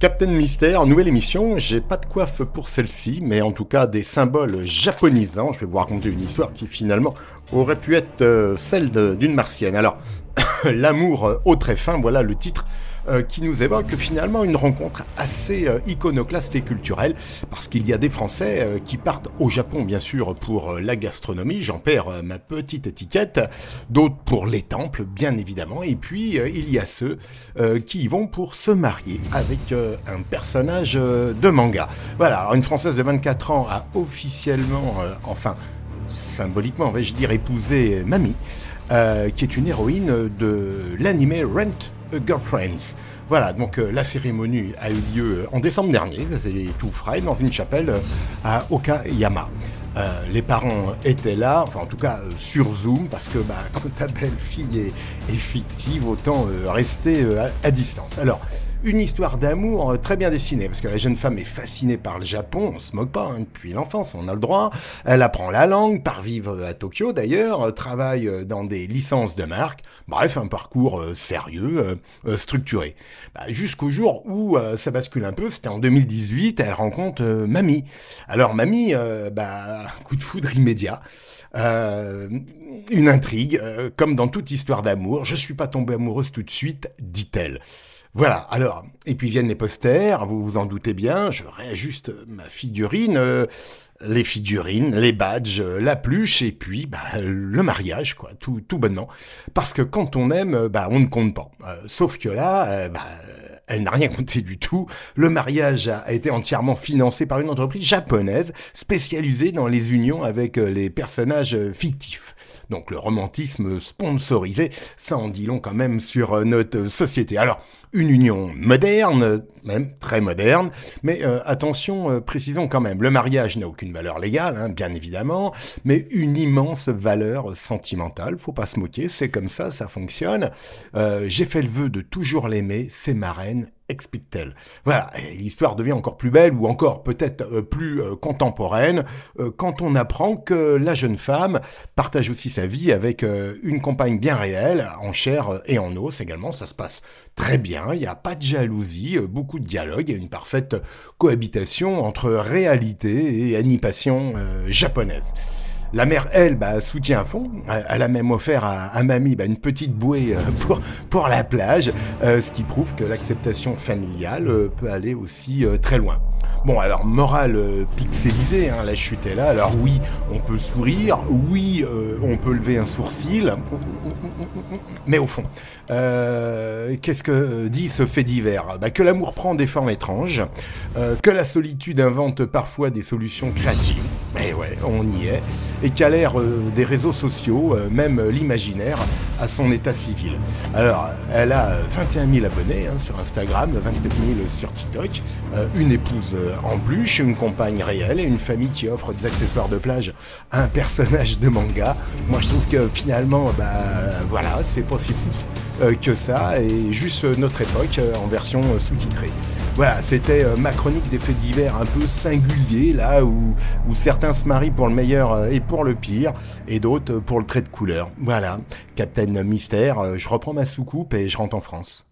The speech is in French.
Captain Mystère, nouvelle émission, j'ai pas de coiffe pour celle-ci, mais en tout cas des symboles japonisants. Je vais vous raconter une histoire qui finalement aurait pu être celle d'une martienne. Alors, l'amour au très fin, voilà le titre qui nous évoque finalement une rencontre assez iconoclaste et culturelle, parce qu'il y a des Français qui partent au Japon bien sûr pour la gastronomie, j'en perds ma petite étiquette, d'autres pour les temples bien évidemment, et puis il y a ceux qui y vont pour se marier avec un personnage de manga. Voilà, alors une Française de 24 ans a officiellement, enfin symboliquement vais-je dire, épousé Mamie, qui est une héroïne de l'anime Rent a Girlfriends. Voilà, donc la cérémonie a eu lieu en décembre dernier, c'est tout frais, dans une chapelle à Okayama. Les parents étaient là, enfin en tout cas sur Zoom, parce que quand ta belle-fille est fictive, autant rester à distance. Alors, une histoire d'amour très bien dessinée, parce que la jeune femme est fascinée par le Japon, on se moque pas, depuis l'enfance, on a le droit. Elle apprend la langue, part vivre à Tokyo d'ailleurs, travaille dans des licences de marque, bref, un parcours sérieux, structuré. Jusqu'au jour où ça bascule un peu, c'était en 2018, elle rencontre Mamie. Alors Mamie, coup de foudre immédiat. Une intrigue, comme dans toute histoire d'amour, je suis pas tombée amoureuse tout de suite, dit-elle. Voilà, alors, et puis viennent les posters, vous vous en doutez bien, je réajuste ma figurine, les figurines, les badges, la pluche, et puis le mariage, quoi, tout bonnement. Parce que quand on aime, on ne compte pas. Sauf que là, elle n'a rien compté du tout. Le mariage a été entièrement financé par une entreprise japonaise spécialisée dans les unions avec les personnages fictifs. Donc le romantisme sponsorisé, ça en dit long quand même sur notre société. Alors, une union moderne, même très moderne, mais attention, précisons quand même, le mariage n'a aucune valeur légale, bien évidemment, mais une immense valeur sentimentale, faut pas se moquer, c'est comme ça fonctionne. J'ai fait le vœu de toujours l'aimer, c'est ma reine, explique-t-elle. Voilà, et l'histoire devient encore plus belle ou encore peut-être plus contemporaine quand on apprend que la jeune femme partage aussi sa vie avec une compagne bien réelle, en chair et en os également, ça se passe très bien, il n'y a pas de jalousie, beaucoup de dialogue, il y a une parfaite cohabitation entre réalité et animation japonaise. La mère, elle, soutient à fond. Elle a même offert à Mamie une petite bouée pour la plage, ce qui prouve que l'acceptation familiale peut aller aussi très loin. Bon, alors, morale pixelisée, la chute est là. Alors oui, on peut sourire, oui, on peut lever un sourcil, mais au fond, qu'est-ce que dit ce fait divers ? Que l'amour prend des formes étranges, que la solitude invente parfois des solutions créatives, et ouais, on y est, et qu'à l'ère des réseaux sociaux, même l'imaginaire a son état civil. Alors, elle a 21 000 abonnés sur Instagram, 24 000 sur TikTok, une épouse en peluche, une compagne réelle et une famille qui offre des accessoires de plage à un personnage de manga. Moi, je trouve que finalement, voilà, c'est pas si fou que ça, et juste notre époque en version sous-titrée. Voilà, c'était ma chronique des faits divers un peu singuliers, là où certains se marient pour le meilleur et pour le pire, et d'autres pour le trait de couleur. Voilà, Captain Mystère, je reprends ma soucoupe et je rentre en France.